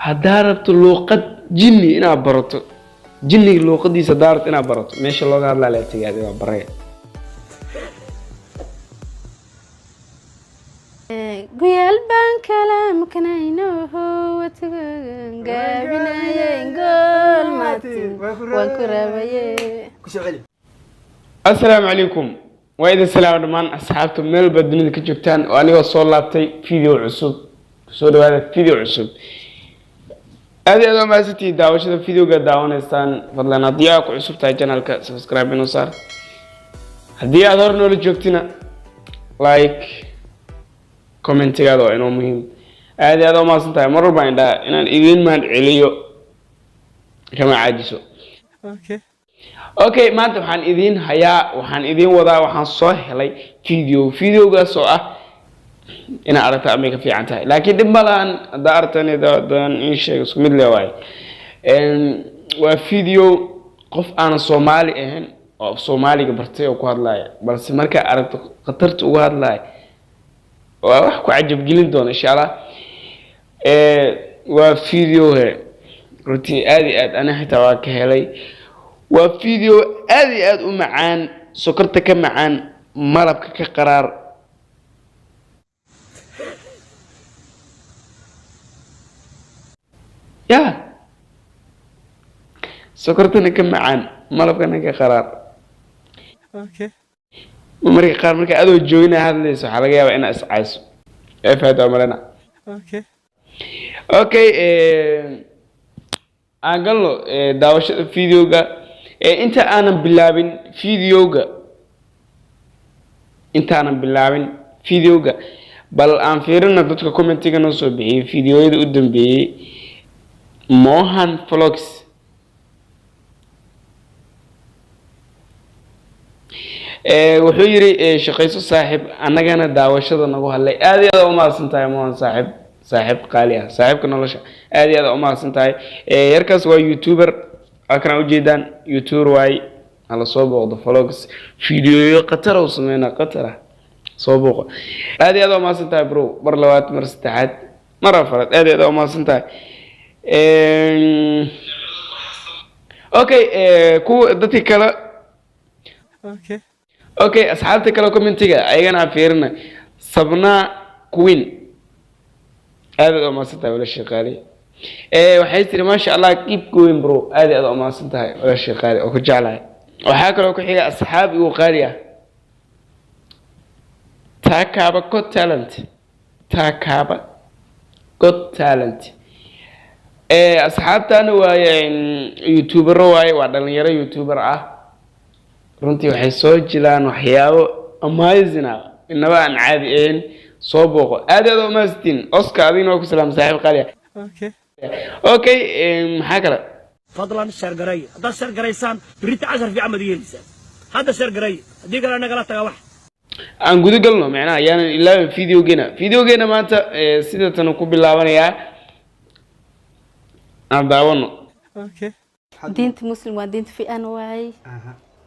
هدارت لوقت جني إنا برتو جني لوقت دي صدارت إنا برتو ماشي لوقت هذا لا تيجي بريه قيل بان كلام كنينه وتقابنا ينقول ماتي وكرابيه السلام عليكم وإذا السلام عليكم أصحابتم من البدن كجبتان وأنا وصل لابتي فيديو عصب صور هذا فيديو عصب هذا ما ستي داوش هذا فيديو قد داونستان فضلنا ضياك عصب تاع channel سبسكرايب نصار هدي أدور نور جبتنا لايك كومنت هذا إنه مهم هذا ما سنتها مرة بعدها إن الإيميل ما عليو كما عاجزه اوكي maanta waxaan idin hayaa waxaan idin wadaa waxaan soo helay fiidiyoga soo ah ina aragta ama ka fiican tahay laakiin dib malaan daartan idan in sheeg isku mid leeyahay waa fiidiyo qof aan Soomaali ahayn oo Soomaaliga bartay oo ku hadlaya balse marka aragto qatarta uga hadlaya waa wax ku cajab gelin doona insha Allah waa fiidiyo runtii aad ana xitaa waa ka helay وفيديو آد معان سكرتك معان ملبك كقرار يا سكرتك معان ملبك كقرار اوكي مركي قار مركي ادو جوينا هذا ليس حلقه يابا انا اسعاس افاد عمرنا اوكي اقلو داوش فيديوغا انت انا بلابين فيديوغا بل ان فيرنا dadka commentiga noo soo bixiyay fiidiyoyada u dambeeyay Mohan Vlogs wuxuu yiri shaqayso saaxib anagana daawashada nagu hadlay aad iyo aad u maasantahay Mohan saaxib qaali ah saaxibka nolosha aad iyo aad u maasantahay yarkaas waa youtuber أكنا وجدان يوتيوب واي على صوبه فلوجز فيديو قطر وسمينا قطرة صوبه هذا ما سنتاي برو برلوات مرستحت مرة فرد هذا ما سنتاي أوكي كو دتي كلا أوكي أصحابتي كلا كومنتيجا أيجنا عفيرنا صبنا كوين هذا ما سنتاي ولا شيء قالي waxay tiri ma sha Allah keep going bro aad u maasantahay wala shay qaali oo ku jeclahay waxa kale oo ku xiga asxaab igu qaali ah Takaba got talent asxaabtana waa youtuber waa dhalinyaro youtuber ah runtii waxay soo jilaan waxyaabo amazing ah inaba aan caadi ahayn soo booqo aad u maastin Oscar adina ku salaam saaxiib qaali اوكي حاجه فضلا شرقري هذا شرقريسان بريت 10 في عمل يلسان هذا شرقري دي قال انا غلطت واحد aan gudu galno macnaha yaan ilaa fiidiyogeena maanta sida tan ku bilaabanaya aan daawano diinta muslim waa diinta fiican waay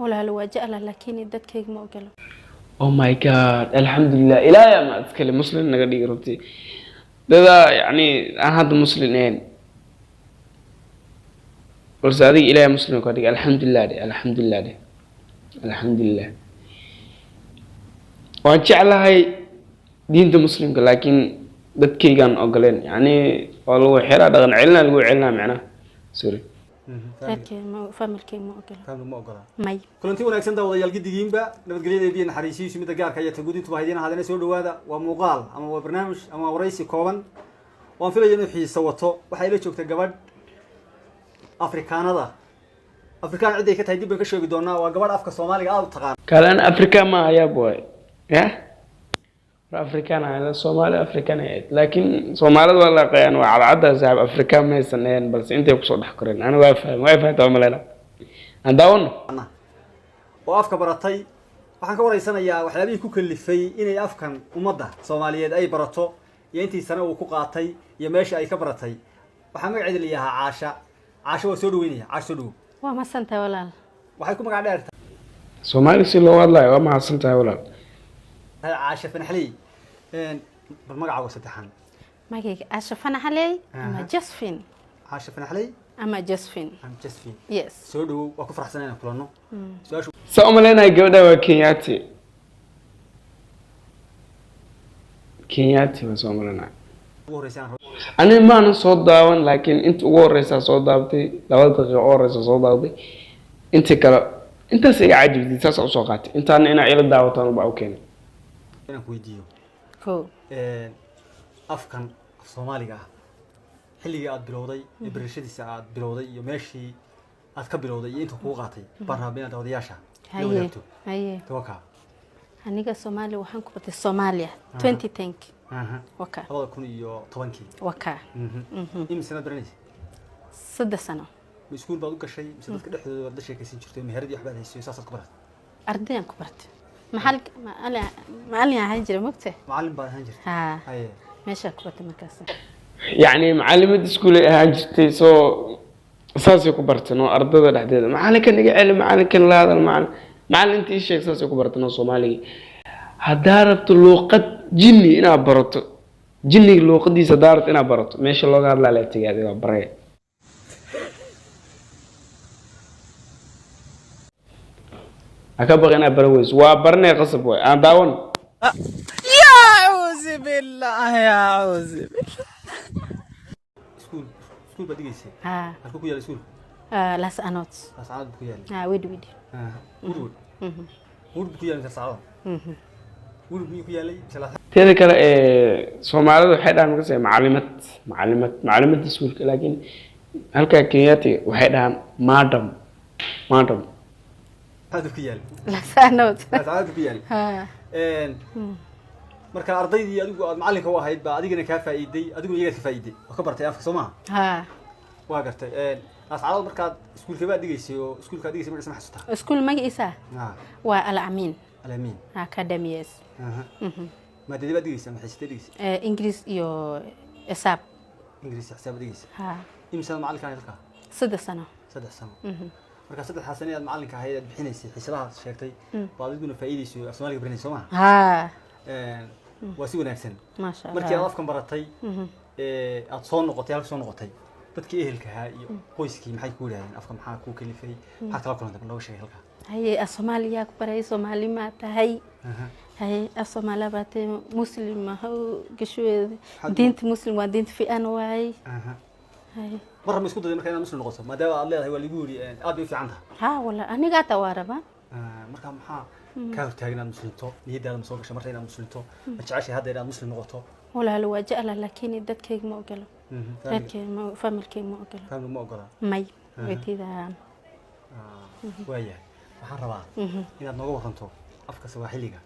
walaal waa jecel laakiin dadkayga ma ogolo oh my god alxamdulillah ilaahay ma adkale muslim naga dhigi runtii ده يعني أنا هذا مسلمين ورسالي إلى مسلم قال الحمد لله الحمد لله وأنشأ هاي دين المسلم لكن دتكي كان أقلين يعني والله حرا ده علنا معنا سوري لكن ما فهم الكلمة ما أقول ماي كلنتي وناكسن ده وضيال جديين بقى نبتقلي دين حريسي سميت جار كي تجودين تباهدين هذا نسول هذا ومقال أما برنامج أما ورئيسي كوبن وان في لجنة في سوته وحيله شوكت الجبر أفريقيا هذا أفريقيا عندي كتهدي بكشوا بدونا وجبر أفريقيا الصومالي أو تقان كلام أفريقيا ما يا بوي يا أفريقيا هذا الصومالي أفريقيا لكن صومالي والله يعني وعلى عدد زعب أفريقيا ما يسنين بس أنت يقصد حكرين أنا واقف تعمل لا عندون وأفكار برتاي waxaan ka wareysanayaa waxyaabihii ku kalifay inay afkan umada Soomaaliyeed ay barato iyo intii sano uu ku qaatay iyo meesha ay ka baratay waxaan magaceeda leeyahay Caasha waa soo dhaweynaya Caasha soo dhaw waa ma santa walaal waxay ku magac dheertaa Soomaali si loo hadlayo waa ma santa walaal Caasha Fanaxli bal magacaaga saddexan magayga ashafana halay ama Josephine عاش فنحلي ama Josephine أم جسفين yes سودو وأكو فرح سنة كلنا سؤال شو saa uma leenahay gabadha waa kenyaati kenyaati waa soo maleenahay هو رئيسان aniga maanan soo daawan laakiin inta ugu horeysaa soo daabatay 2 daqiiqo oo horeysa soo daabatay inta kale intaas iga cajibtay saas u soo qaatay intaana inaa ila daawataan baa u keenay أنا كويديو ko أفكان الصومالي xilligii aad bilowday barashadiisa aad bilowday iyo meeshii aad ka bilowday iyo inta kuu qaatay baan rabaa inaad odayaasha la wadaagto haye tawaka aniga Soomaali waxaan ku batay Soomaaliya 2010 waka 2010 waka imisa baranaysa 3 sano iskuul baad u gashay mise dadka dhexdooda wada sheekaysan jirtay meherad iyo waxbaad haysay saas aad ku baratay ardayaan ku bartay macallin ahaan jiray magtay macallin baad ahaan jirtay ha haye meesha ku batay markaas يعني معلمة اسكول هاجرتي سو اساسي كبرتنو ardada dhaxdeeda macallinka niga cilmi macallinka la hadal macallinta ii sheeg saasi ku bartano Soomaaliga hadaa rabto luqad jinni ina barato jinniga luqadiisa daarad ina barato meesha looga hadlaa la tagaaday waa baray aka baqina baraweys waa barnay qasab way aan daawan يا أعوذ بالله يا أعوذ بالله iskuul baad dhigaysay ha halka ku yaal iskuul las anot saacad ku yaal ha widi wurwud wurwud ku yaal saacad wurwud ku yaalay salaad teeda kale Soomaalidu waxay dhahan markay macallimad iskuulka laakiin halka Kenyaati waxay dhahan madam hada ku yaal las anot saacad ku yaal ha marka ardaydii adigu aad macallinka u ahayd baa adigana ka faa'iiday adiguna iyaga ka faa'iiday oo ka bartay afka Soomaa ha waa gartay ascaad markaad iskuulka baad dhigaysay oo iskuulka dhigaysay ma xasuusta iskuul magiisa waa al-amin al-amin academies maadada baad dhigaysay ma xiisada dhigaysay English iyo xisaab English xisaab dhigaysay ha imisa macallinka halka 3 sano 3 sano marka 3 sano aad macallinka ahayd aad bixinaysay xiisadaha sheegtay baad adiguna faa'iidaysay Soomaaliga baranayay Soomaa ha waa si wanaagsan ma sha Allah markii aad afkan baratay aad soo noqotay halka soo noqotay dadkii ehelka ahaa iyo qoyskii maxay ku yiraahdeen afka maxaa ku kalifay maxaa kala kulantay loo sheegay halka haye Soomaaliya ku baray Soomaali ma tahay haye Soomaaliya baatay muslim ma gashood diinta muslim waa diinta fiican waay haye marra ma isku daday markaa inaad muslim noqoto maadaama aad leedahay waa lagu yiri aad bay fiican tahay ha wala aniga tawaraba marka maxaa ka hortaagan inaad muslimto niyadaada ma soo gashay marka inaad muslimto ma jeceshay hadda inaad muslim noqoto walaalo waa jecel laakiin dadkayga ma ogolo dadkayga ma familkayga ma ogolo family ma ogola may weydiida waayahay waxaan rabaa inaad nooga waranto afka Soomaaliga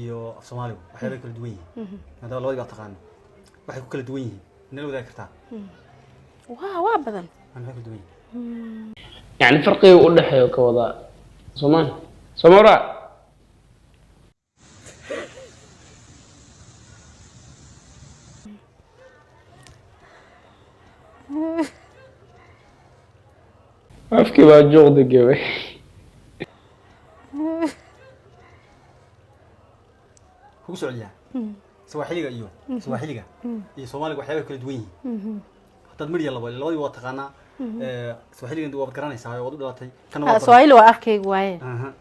iyo af Soomaaliga waxay kala duwan yihiin maadaama labadii baad taqaan waxay ku kala duwan yihiin nala wadaagi kartaa waa badan maxay kala duwan yihiin يعني فرقي ودحيو كودا سومورا afkii baa joogda gabay kugu socdiyaa Soomaaliga iyo Soomaaliga waxay kala duwan yihiin hadda midya labadii waa taqaanaa Soomaaliga waa garanaysaa oo u dhalatay kana Soomaali waa afkayga waaye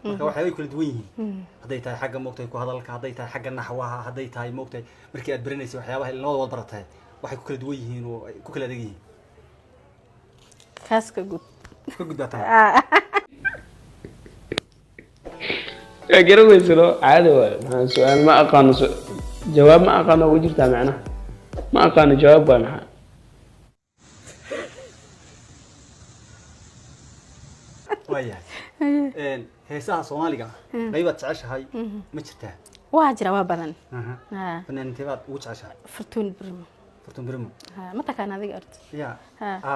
marka waxay kala duwan yihiin haday tahay xagga moogtay ku hadalka haday tahay xagga naxwaha haday tahay moogtay markii aad baranayso waxyaabaha labada wad baratay waxay ku kala duwan yihiin oo ku kala adag yihiin kaaska gudbata يا جروي سلو عادي ولا سؤال ما أقان جواب ما أقان وجرت معنا ما أقان جواب ولا وياه heesaha Soomaaliga qaybaad jeceshahay ma jirtaa waa jira waa badan fanaanteebaad ugu jeceshahay Fortune Brimo ma taqaan adiga arti ya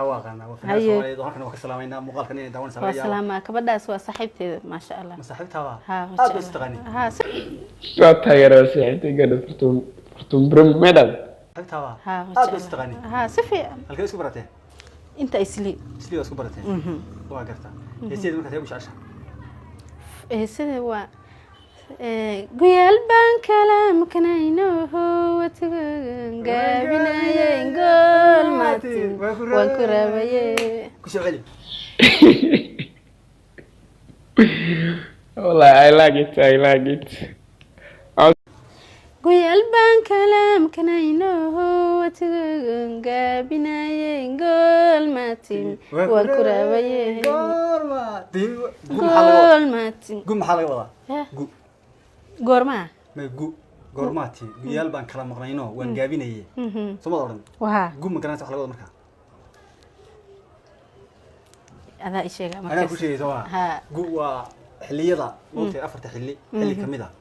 waa qana waa fanaan Soomaaliyeed halkan waa ka salaamayna muuqaalkan inay daawan waa salaama kabadhaas waa saaxiibteeda ma sha Allah ma saaxiibtaada aad is taqaani waa taageero saaxiibteeda Fortune Brimo madam saaxiibtaada aad is taqaani si fiican halkee isku baratay inta isli isku baratay waa gartaa heesadeeda markaa ay u jeceshahay sida waa guyal baan kalaamkanayno watigan gaabinayen gool maatin waan ku raabaye kusoo celi والله I like it guyal baan kalaamkanayno watigan gaabinayen gool maatin waan ku raabaye gool maatin gu maxaa laga wadaa gu goormaa ma gu goormaati guyal baan kala maqnayno waan gaabinaye soo ma oran waha gu ma garanaysa wax laga wada markaa adaa isheega anaa ku sheegay soo ha gu waa xilliyada moogtay afarta xilli kamid ah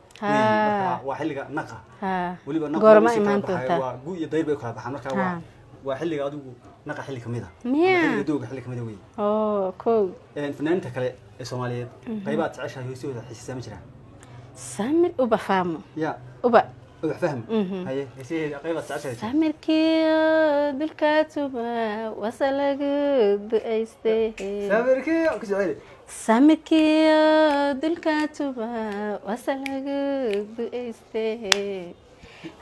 waa xilliga naqa ha waliba naqa goorma imaan doontaa waa gu iyo dayr bay kala baxaan markaa waa xilliga adigu naqa xilli kamid ah miyaa xilliga dooga xilli kamid ah weey kow fanaaniinta kale ee Soomaaliyeed qaybaad jeceshahay hoosooda xiisaa ma jiraan samir uba faamo ya uba فهم هي هي قيمة تعشر سامركي دلكاتوبا وصلك دايسته سامركي كسعيد سامركي دلكاتوبا وصلك دايسته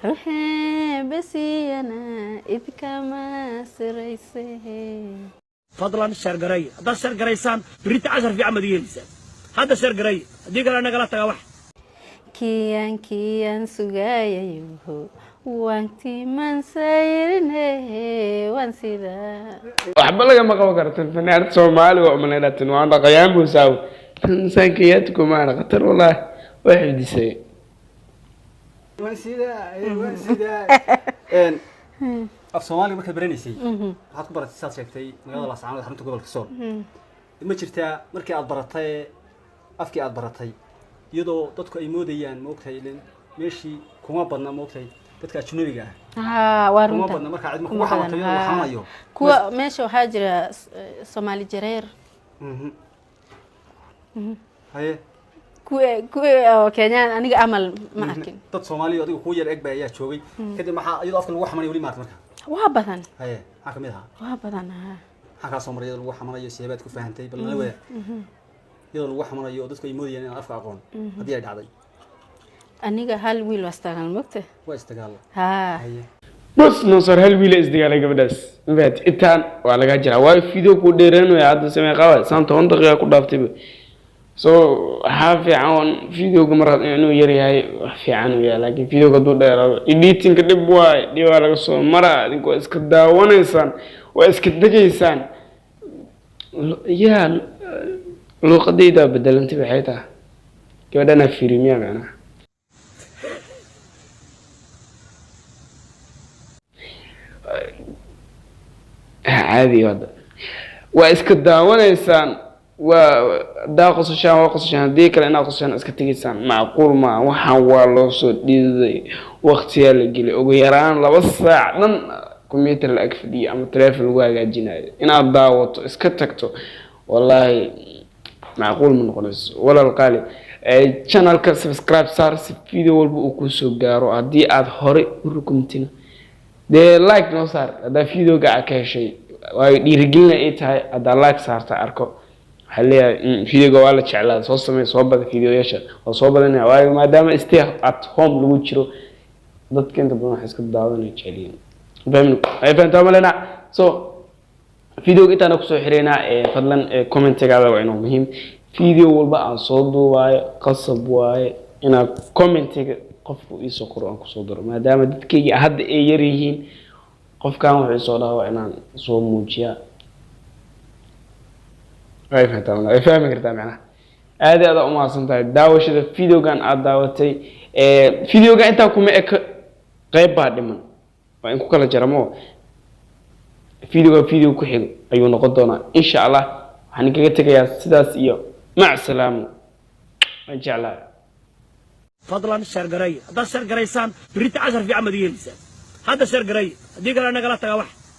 روحي بسي انا اذك ما سريسه فضلا شرقري هذا شرقريسان بريت 10 في عمد يلسان هذا شرقري ديك انا قالت واحد kiyan sugayayo wanti man sayrne wan sida waxba laga maqal karto fanaanad Soomaali oo umaleeyatin waan dhaqayaan buusaaw sankiyaadku ma ana qatar wallahi waxa disay wan sida af Soomaali marka baranaysi waxaad ku baratay saad sheegtay magaalada Laascaanood xarunta gobolka Sool ma jirtaa markii aad baratay afkii aad baratay iyadoo dadku ay moodayaan moogtay meeshii kuma badna moogtay dadka ajnabiga ah waa runta kuma badna marka cid ku xamaatay waxanayo kuwa meesha waxa jira Soomaali jareer haye kuwa Kenya aniga amal ma arkin dad Soomaali adigu ku yar egba ayaa joogay kadib maxaa iyadoo afka lagu xamanayo wali maarta marka waa badan haye waxa kamid ah waa badan waxa ka Soomaaliyeed lagu xamanayo seebaad ku faahantay bal la wada iyadoo lagu xamanayo dadku ay moodayaan in afka aqoon hadii ay dhacday aniga hal wiil wastagan magta waa istagaal ha bas no sar hal wiil isdagaalay gabadhaas inbaad intaan waa laga jiraa waa video ku dheereenay hadda samee qaba saanta 1 daqiiqo ku dhaaftay so fiican video-ga mar inuu yar yahay wax fiican u yahay laakiin video-ga duu dheeraado editing-ka dib waay dhiba laga soo maraa adinkoo iska daawanaysaan waa iska degaysaan yaa luqadayda bedelantay waxay tahay gabadhana fiirimiya macnaha عادي هذا واسكت ونيسان ودا قصشان ديك لأن قصشان اسكتيسان معقول ما وحن والله صوت دي وقتي اللي جلي وغيران لبس ساعة نن كمبيوتر الأكفدي أما تلفون الواقع جناي أنا داوت اسكتكتو والله معقول من قلص ولا القالي channel ka subscribe صار فيديو walba uu ku soo gaaro hadii aad hore u rukuntina de like no saar hada video ga ka heshay way dhiirigelin ay tahay hada like saarta arko xaliya video ga wala jeclaa soo sameey soo bada videoyasha oo soo badanay way maadaama stay at home lagu jiro dadka inta badan wax iska daawanay jeceliin ay faantaa malena so video ga inta ku soo xireena fadlan comment-gaaga waa inuu muhiim video walba aan soo duubayo qasab waaye ina comment-ga qofku iso qoro aan ku soo daro maadaama dadkayga hadda ay yar yihiin qofkan wuxuu soo dhaawaa inaan soo muujiya ay fahmi kartaa macnaha aad u maasantahay daawashada video-gan aad daawatay video-ga inta kuma qayb baa dhiman waa in ku kala jaramo video ku xigo ayuu noqon doonaa insha Allah waxaan kaga tagayaa sidaas iyo مع السلامة إن شاء الله فضلا شرقري هذا شرقريسان بريت 10 في عمد يلسان هذا شرقري ديك انا قالت واحد